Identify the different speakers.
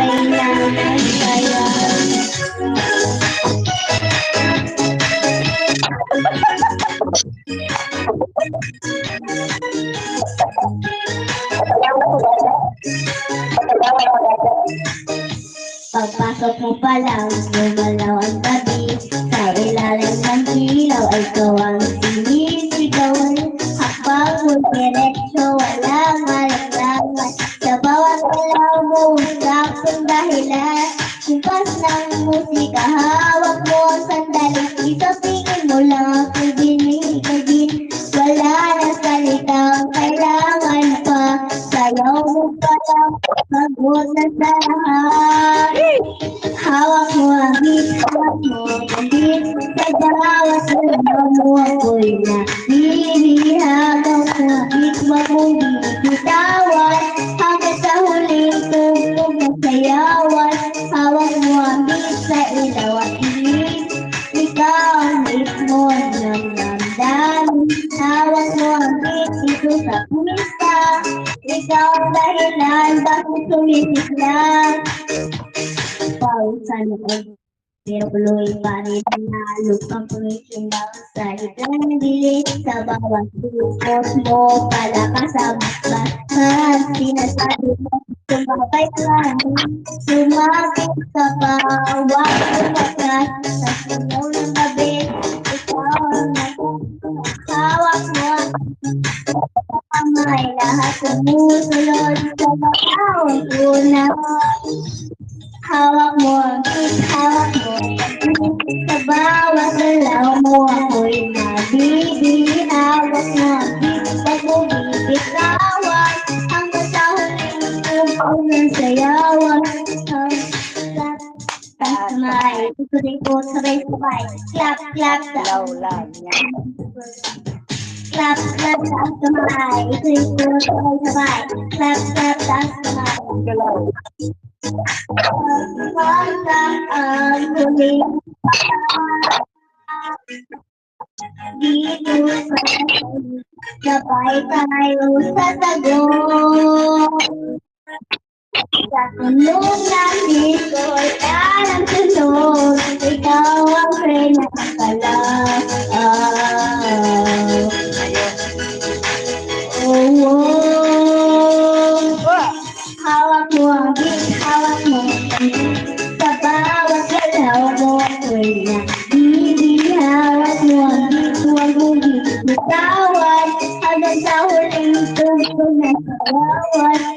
Speaker 1: sabay na masaya. Pagpasok mo pa lang, gumalaw ang tabi. Sa ilalim ng ilaw ay ikaw ang sinisigawan. Habang mo'y diretso, walang malangan. Sa bawat galaw mo, saktong dahilan. Kumpas ng musika, hawak mo ang sandali. Sa tingin mo lang ako'y binigagin. Wala na salitang kailangan pa. Sayaw mo pa lang, pagod na sa lahat. Hawak mo ang beat, hawak mo ang beat. Sa bawat galaw mo ako'y nabibihagaw. Sa beat mo akong binibitawan. Hanggang sa huling tugtog ng sayawan. Hawak mo ang beat sa ilaw at init. Ikaw ang ritmo ng damdamin. Hawak mo ang beat dito sa pista. Ikaw ang dahilan bakit sumisiklan. Pausan mo pero tuloy pa rin na lupang kumikimbang sa itang dilit. Sa bawat tukos mo palakas ang batas. Sinasabi mo sumabay ka, sumabit ka pa. Huwag tumakas sa sumaw ng gabi. Ikaw ang hawak mo kamay, lahat sumusunod sa bawat una. Hawak mo ang beat, hawak mo ang beat. Sa bawat galaw mo ako'y nabibihawak mo ang beat. Pag bumibitawan, hanggang sa huling tugtog ng sayawan. Tasmay, ikot-ikot, sabay-sabay. Clap, clap,
Speaker 2: Low lang yan.
Speaker 1: clap, clap, tasmay. Ikot-ikot, sabay-sabay. Clap, clap, tasmay.
Speaker 2: Galaw.
Speaker 1: Pagkaan huling dito sa sabay tayo sa tagong. Sa tunog ng likod, ang tunog, ikaw ang prena ng kalaw. Oh, hawak mo ang beat, hawak mo ang beat. Sa bawat galaw mo ako'y nabibihawak mo ang beat. Huwag mong bitawan hanggang sa huling tugtog ng sayawan.